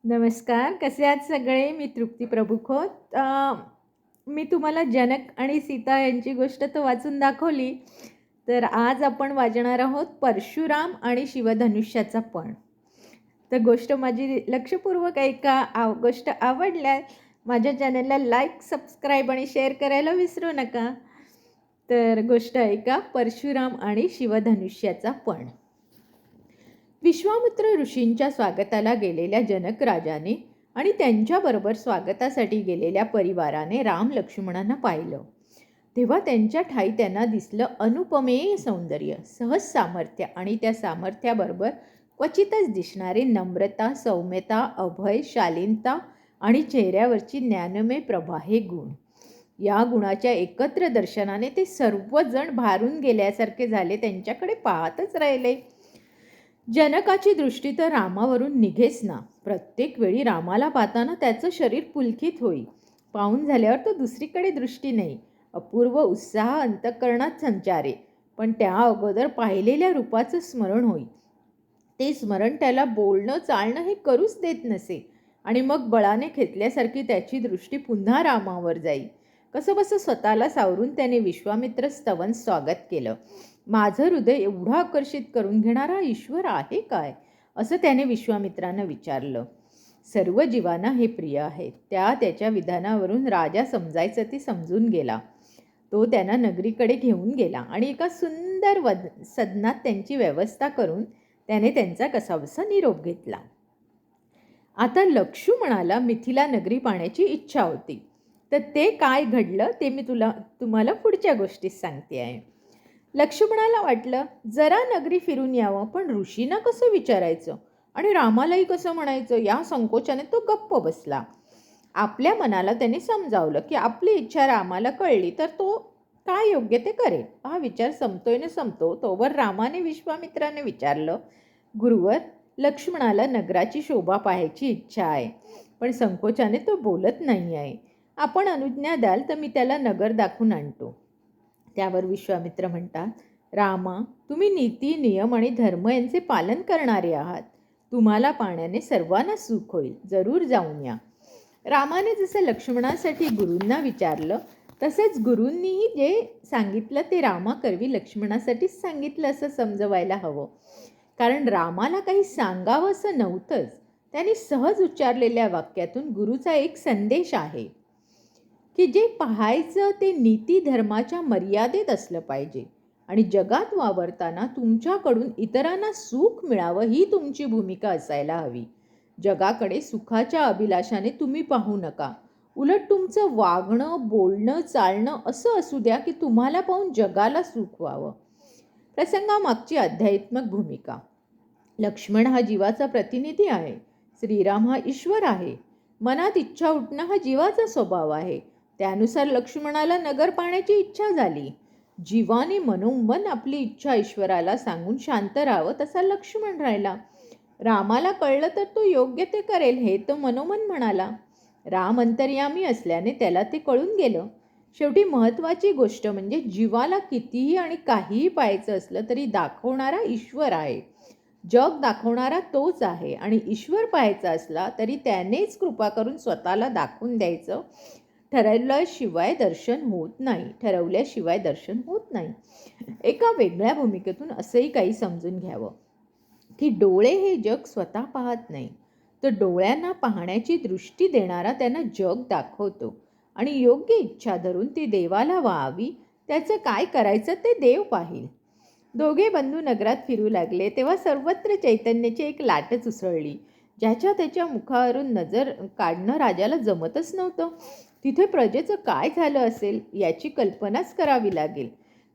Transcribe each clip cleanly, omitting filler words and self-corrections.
नमस्कार. कसे आहात सगळे? मी तृप्ती प्रभू खोत. मी तुम्हाला जनक आणि सीता यांची गोष्ट तर वाचून दाखवली. तर आज आपण वाचणार आहोत परशुराम आणि शिवधनुष्याचा पण. तर गोष्ट माझी लक्षपूर्वक ऐका. गोष्ट आवडल्यास माझ्या चॅनलला लाईक, सबस्क्राईब आणि शेअर करायला विसरू नका. तर गोष्ट ऐका, परशुराम आणि शिवधनुष्याचा पण. विश्वामित्र ऋषींच्या स्वागताला गेलेल्या जनक राजाने आणि त्यांच्याबरोबर स्वागतासाठी गेलेल्या परिवाराने राम लक्ष्मणांना पाहिलं. तेव्हा त्यांच्या ठाई त्यांना दिसलं अनुपमेय सौंदर्य, सहज सामर्थ्य आणि त्या सामर्थ्याबरोबर क्वचितच दिसणारे नम्रता, सौम्यता, अभय, शालीनता आणि चेहऱ्यावरची ज्ञानमय प्रभा हे गुण. या गुणाच्या एकत्र दर्शनाने ते सर्वजण भारून गेल्यासारखे झाले. त्यांच्याकडे पाहतच राहिले. जनकाची दृष्टी तर रामावरून निघेच ना. प्रत्येक वेळी रामाला पाहताना त्याचं शरीर पुलकित होई. पाहून झाल्यावर तो दुसरीकडे दृष्टी नाही. अपूर्व उत्साह अंतःकरणात संचारे. पण त्या अगोदर पाहिलेल्या रूपाचं स्मरण होई. ते स्मरण त्याला बोलणं चालणं हे करूच देत नसे. आणि मग बळाने खेचल्यासारखी त्याची दृष्टी पुन्हा रामावर जाई. कसंबसं स्वतःला सावरून त्याने विश्वामित्र स्तवन स्वागत केलं. माझं हृदय एवढं आकर्षित करून घेणारा ईश्वर आहे काय, असं त्याने विश्वामित्रांना विचारलं. सर्व जीवांना हे प्रिय आहे. त्याच्या विधानावरून राजा समजायचं ते समजून गेला. तो त्यांना नगरीकडे घेऊन गेला आणि एका सुंदर सदनात त्यांची व्यवस्था करून त्याने त्यांचा कसाबसा निरोप घेतला. आता लक्ष्मणाला मिथिला नगरी पाहण्याची इच्छा होती. तर ते काय घडलं ते मी तुम्हाला पुढच्या गोष्टीत सांगते आहे. लक्ष्मणाला वाटलं जरा नगरी फिरून यावं, पण ऋषींना कसं विचारायचं आणि रामालाही कसं म्हणायचं या संकोचाने तो गप्प बसला. आपल्या मनाला त्याने समजावलं की आपली इच्छा रामाला कळली तर तो काय योग्य ते करेल. हा विचार संपतो तोवर रामाने विश्वामित्राने विचारलं, गुरुवर, लक्ष्मणाला नगराची शोभा पाहायची इच्छा आहे, पण संकोचाने तो बोलत नाही आहे. आपण अनुज्ञा द्याल तर मी त्याला नगर दाखवून आणतो. त्यावर विश्वामित्र म्हणतात, रामा, तुम्ही नीती, नियम आणि धर्म यांचे पालन करणारे आहात. तुम्हाला पाहण्याने सर्वांना सुख होईल. जरूर जाऊन या. रामाने जसं लक्ष्मणासाठी गुरूंना विचारलं तसेच गुरूंनीही जे सांगितलं ते रामाकरवी लक्ष्मणासाठीच सांगितलं असं समजवायला हवं. कारण रामाला काही सांगावं असं नव्हतंच. त्यांनी सहज उच्चारलेल्या वाक्यातून गुरुचा एक संदेश आहे की जे पाहायचं ते नीती धर्माच्या मर्यादेत असलं पाहिजे आणि जगात वावरताना तुमच्याकडून इतरांना सुख मिळावं ही तुमची भूमिका असायला हवी. जगाकडे सुखाच्या अभिलाषाने तुम्ही पाहू नका. उलट तुमचं वागणं, बोलणं, चालणं असं असू द्या की तुम्हाला पाहून जगाला सुख व्हावं. प्रसंगामागची अध्यात्मिक भूमिका. लक्ष्मण हा जीवाचा प्रतिनिधी आहे. श्रीराम हा ईश्वर आहे. मनात इच्छा उठणं हा जीवाचा स्वभाव आहे. त्यानुसार लक्ष्मणाला नगर पाहण्याची इच्छा झाली. जीवाने मनोमन आपली इच्छा ईश्वराला सांगून शांत राहावं तसा लक्ष्मण राहिला. रामाला कळलं तर तो योग्य ते करेल हे तो मनोमन म्हणाला. राम अंतर्यामी असल्याने त्याला ते कळून गेलं. शेवटी महत्त्वाची गोष्ट म्हणजे जीवाला कितीही आणि काहीही पाहायचं असलं तरी दाखवणारा ईश्वर आहे. जग दाखवणारा तोच आहे आणि ईश्वर पाहायचा असला तरी त्यानेच कृपा करून स्वतःला दाखवून द्यायचं. ठरवल्याशिवाय दर्शन होत नाही. एका वेगळ्या भूमिकेतून असंही काही समजून घ्यावं की डोळे हे जग स्वतः पाहत नाही, तर डोळ्यांना पाहण्याची दृष्टी देणारा त्यांना जग दाखवतो आणि योग्य इच्छा धरून ती देवाला व्हावी. त्याचं काय करायचं ते देव पाहील. दोघे बंधू नगरात फिरू लागले तेव्हा सर्वत्र चैतन्याची एक लाटच उसळली. ज्याच्या त्याच्या मुखावरून नजर काढणं राजाला जमतच नव्हतं. तिथे प्रजेचं काय झालं असेल याची कल्पनाच करावी लागेल.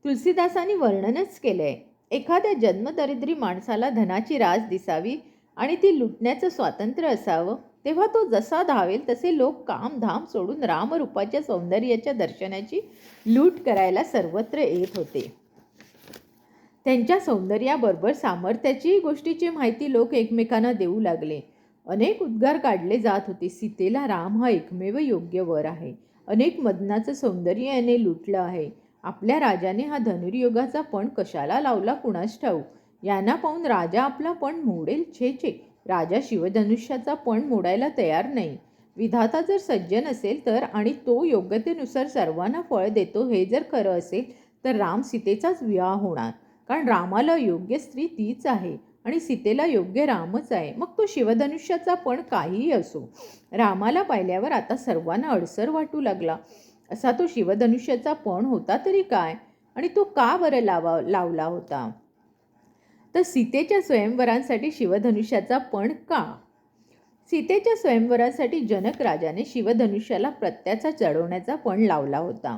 तुलसीदासांनी वर्णनच केलंय. एखाद्या जन्मदरिद्री माणसाला धनाची रास दिसावी आणि ती लुटण्याचं स्वातंत्र्य असावं, तेव्हा तो जसा धावेल तसे लोक कामधाम सोडून रामरूपाच्या सौंदर्याच्या दर्शनाची लूट करायला सर्वत्र येत होते. त्यांच्या सौंदर्याबरोबर सामर्थ्याची गोष्टीची माहिती लोक एकमेकांना देऊ लागले. अनेक उद्गार काढले जात होते. सीतेला राम हा एकमेव योग्य वर आहे. अनेक मदनाचं सौंदर्य याने लुटलं आहे. आपल्या राजाने हा धनुर्योगाचा पण कशाला लावला कुणास ठाऊक. यांना पाहून राजा आपला पण मोडेल. छे छे, राजा शिवधनुष्याचा पण मोडायला तयार नाही. विधाता जर सज्जन असेल तर आणि तो योग्यतेनुसार सर्वांना फळ देतो हे जर खरं असेल तर राम सीतेचाच विवाह होणार. कारण रामाला योग्य स्त्री तीच आहे आणि सीतेला योग्य रामच आहे. मग तो शिवधनुष्याचा पण काहीही असो. रामाला पाहिल्यावर आता सर्वांना अडसर वाटू लागला. असा तो शिवधनुष्याचा पण होता तरी काय आणि तो का बरं लावला होता. तर सीतेच्या स्वयंवरांसाठी शिवधनुष्याचा पण का. सीतेच्या स्वयंवरासाठी जनक राजाने शिवधनुष्याला प्रत्याचा चढवण्याचा पण लावला होता.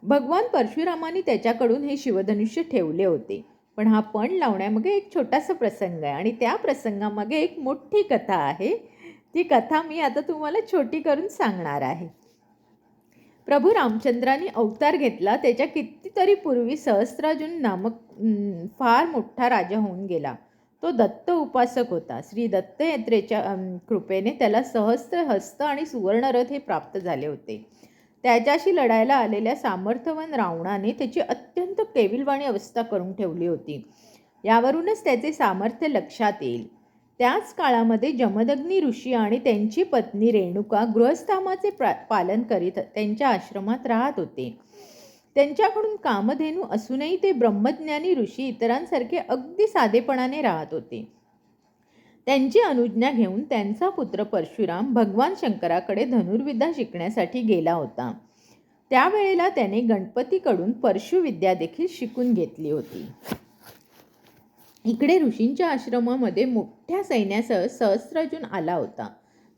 भगवान परशुरामाने त्याच्याकडून हे शिवधनुष्य ठेवले होते. पण हा पण लावण्यामागे एक छोटासा प्रसंग आहे आणि त्या प्रसंगामागे एक मोठी कथा आहे. ती कथा मी आता तुम्हाला छोटी करून सांगणार आहे. प्रभू रामचंद्रांनी अवतार घेतला त्याच्या कितीतरी पूर्वी सहस्त्रार्जुन नामक फार मोठा राजा होऊन गेला. तो दत्त उपासक होता. श्री दत्त यात्रेच्या कृपेने त्याला सहस्त्र हस्त आणि सुवर्णरथ हे प्राप्त झाले होते. त्याच्याशी लढायला आलेल्या सामर्थ्यवान रावणाने त्याची अत्यंत केविलवाणी अवस्था करून ठेवली होती. यावरूनच त्याचे सामर्थ्य लक्षात येईल. त्याच काळामध्ये जमदग्नी ऋषी आणि त्यांची पत्नी रेणुका गृहस्थामाचे पालन करीत त्यांच्या आश्रमात राहत होते. त्यांच्याकडून कामधेनू असूनही ते ब्रह्मज्ञानी ऋषी इतरांसारखे अगदी साधेपणाने राहत होते. त्यांची अनुज्ञा घेऊन त्यांचा पुत्र परशुराम भगवान शंकराकडे धनुर्विद्या शिकण्यासाठी गेला होता. त्यावेळेला त्याने गणपतीकडून परशुविद्या देखील शिकून घेतली होती. इकडे ऋषींच्या आश्रमामध्ये मोठ्या सैन्यासह सहस्त्रार्जुन आला होता.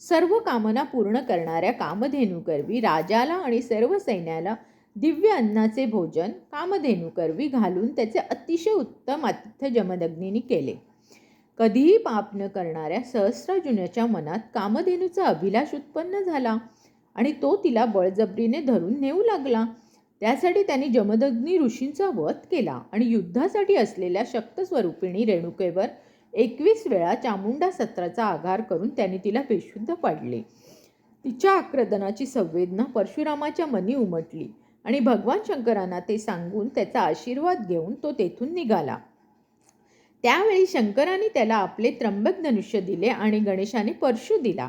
सर्व कामना पूर्ण करणाऱ्या कामधेनूकरवी राजाला आणि सर्व सैन्याला दिव्य अन्नाचे भोजन कामधेनूकरवी घालून त्याचे अतिशय उत्तम आतिथ्य जमदग्नीने केले. कधीही पाप न करणाऱ्या सहस्त्रार्जुनाच्या मनात कामधेनूचा अभिलाष उत्पन्न झाला आणि तो तिला बळजबरीने धरून नेऊ लागला. त्यासाठी त्यांनी जमदग्नी ऋषींचा वध केला आणि युद्धासाठी असलेल्या शक्तस्वरूपिणी रेणुकेवर 21 वेळा चामुंडा सत्राचा आघार करून त्यांनी तिला बेशुद्ध पाडले. तिच्या आक्रदनाची संवेदना परशुरामाच्या मनी उमटली आणि भगवान शंकरांना ते सांगून त्याचा आशीर्वाद घेऊन तो तेथून निघाला. त्यावेळी शंकराने त्याला आपले त्र्यंबक धनुष्य दिले आणि गणेशाने परशु दिला.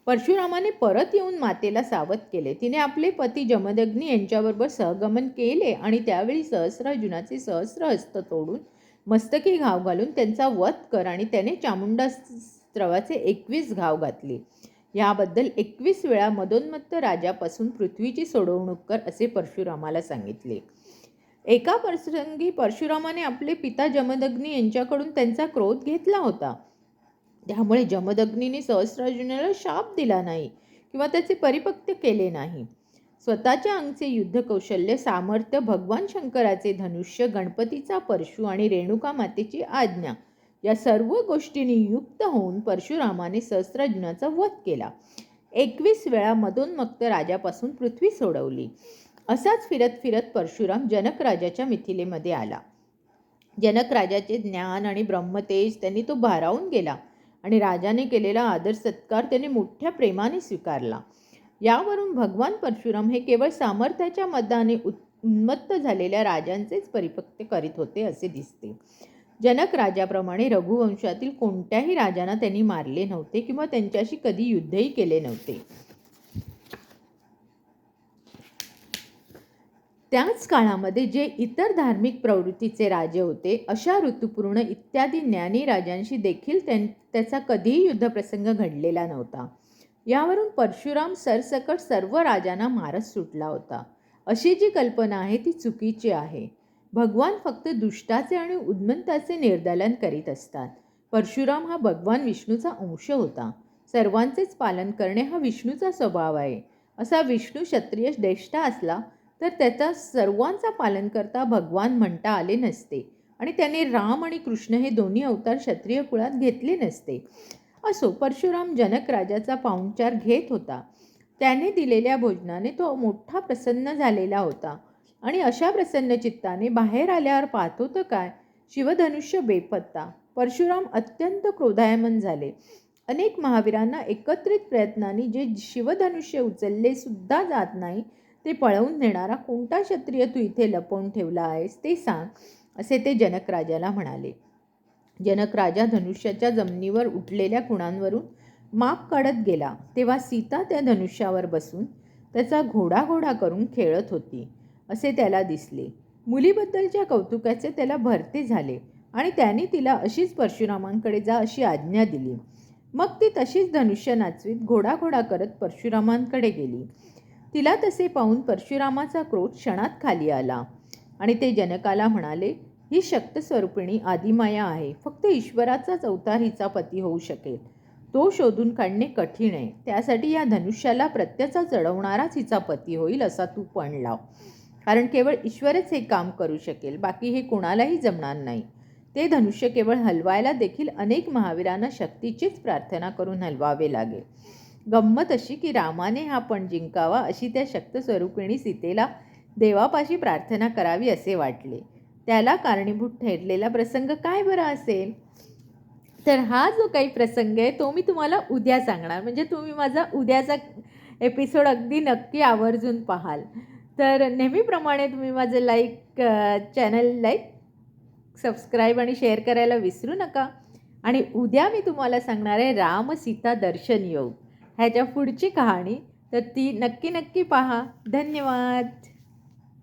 परशुरामाने परत येऊन मातेला सावध केले. तिने आपले पती जमदग्नी यांच्याबरोबर सहगमन केले आणि त्यावेळी सहस्रार्जुनाचे सहस्र हस्त तोडून मस्तकी घाव घालून त्यांचा वध कर आणि त्याने चामुंडास्त्रवाचे 21 घाव घातले. याबद्दल 21 वेळा मदोन्मत्त राजापासून पृथ्वीची सोडवणूक कर असे परशुरामाला सांगितले. एका प्रसंगी परशुरामाने आपले पिता जमदग्नी यांच्याकडून त्यांचा क्रोध घेतला होता. त्यामुळे जमदग्नीने सहस्रार्जुनाला शाप दिला नाही किंवा त्याचे परिपक्व केले नाही. स्वतःच्या अंगचे युद्धकौशल्य सामर्थ्य भगवान शंकराचे धनुष्य गणपतीचा परशु आणि रेणुका मातेची आज्ञा या सर्व गोष्टींनी युक्त होऊन परशुरामाने सहस्रार्जुनाचा वध केला. 21 वेळा मदोन्मत्त राजापासून पृथ्वी सोडवली. असाच फिरत फिरत परशुराम जनक राजाच्या मिथिलेमध्ये आला. जनक राजाचे ज्ञान आणि ब्रह्मतेज त्यांनी तो भारावून गेला आणि राजाने केलेला आदर सत्कार त्याने मोठ्या प्रेमाने स्वीकारला. यावरून भगवान परशुराम हे केवळ सामर्थ्याच्या मदाने उन्मत्त झालेल्या राजांचेच परिपक्व करीत होते असे दिसते. जनक राजाप्रमाणे रघुवंशातील कोणत्याही राजांना त्यांनी मारले नव्हते किंवा त्यांच्याशी कधी युद्धही केले नव्हते. त्याच काळामध्ये जे इतर धार्मिक प्रवृत्तीचे राजे होते अशा ऋतुपूर्ण इत्यादी ज्ञानी राजांशी देखील त्याचा कधीही युद्धप्रसंग घडलेला नव्हता. यावरून परशुराम सरसकट सर्व राजांना मारत सुटला होता. अशी जी कल्पना आहे ती चुकीची आहे. भगवान फक्त दुष्टाचे आणि उन्मत्ताचे निर्दालन करीत असतात. परशुराम हा भगवान विष्णूचा अंश होता. सर्वांचेच पालन करणे हा विष्णूचा स्वभाव आहे. असा विष्णू क्षत्रिय श्रेष्ठ असला तर त्याचा सर्वांचा पालन करता भगवान म्हणता आले नसते आणि त्याने राम आणि कृष्ण हे दोन्ही अवतार क्षत्रिय कुळात घेतले नसते. असो, परशुराम जनक राजाचा पाहुणचार घेत होता. त्याने दिलेल्या भोजनाने तो मोठा प्रसन्न झालेला होता आणि अशा प्रसन्न चित्ताने बाहेर आल्यावर पाहतो तर काय, शिवधनुष्य बेपत्ता. परशुराम अत्यंत क्रोधायमान झाले. अनेक महावीरांना एकत्रित प्रयत्नांनी जे शिवधनुष्य उचलले सुद्धा जात नाही ते पळवून नेणारा कोणता क्षत्रिय तू इथे लपवून ठेवला आहेस ते सांग, असे ते जनक राजाला म्हणाले. जनक राजा धनुष्याच्या जमिनीवर उठलेल्या खुणांवरून माप काढत गेला तेव्हा सीता त्या धनुष्यावर बसून त्याचा घोडा करून खेळत होती असे त्याला दिसले. मुलीबद्दलच्या कौतुकाचे त्याला भरते झाले आणि त्याने तिला अशीच परशुरामांकडे जा अशी आज्ञा दिली. मग ती तशीच धनुष्य नाचवीत घोडा करत परशुरामांकडे गेली. तिला तसे पाहून परशुरामाचा क्रोध क्षणात खाली आला आणि ते जनकाला म्हणाले, ही शक्तस्वरूपिणी आदिमाया आहे. फक्त ईश्वराचाच अवतार हिचा पती होऊ शकेल. तो शोधून काढणे कठीण आहे. त्यासाठी या धनुष्याला प्रत्यचा चढवणाराच हिचा पती होईल असा तू पण लाव. कारण केवळ ईश्वरच हे काम करू शकेल, बाकी हे कोणालाही जमणार नाही. ते धनुष्य केवळ हलवायला देखील अनेक महावीरांना शक्तीचीच प्रार्थना करून हलवावे लागेल. गंमत अशी की रामाने हा पण जिंकावा अशी त्या शक्तस्वरूपिणी सीतेला देवापाशी प्रार्थना करावी असे वाटले. त्याला कारणीभूत ठरलेला प्रसंग काय बरा असेल? तर हा जो काही प्रसंग आहे तो मी तुम्हाला उद्या सांगणार. म्हणजे तुम्ही माझा उद्याचा एपिसोड अगदी नक्की आवर्जून पाहाल. तर नेहमीप्रमाणे तुम्ही माझं चॅनल सबस्क्राईब आणि शेअर करायला विसरू नका. आणि उद्या मी तुम्हाला सांगणार आहे राम सीता दर्शन योग ह्याच्या पुढची कहाणी. तर ती नक्की पहा. धन्यवाद.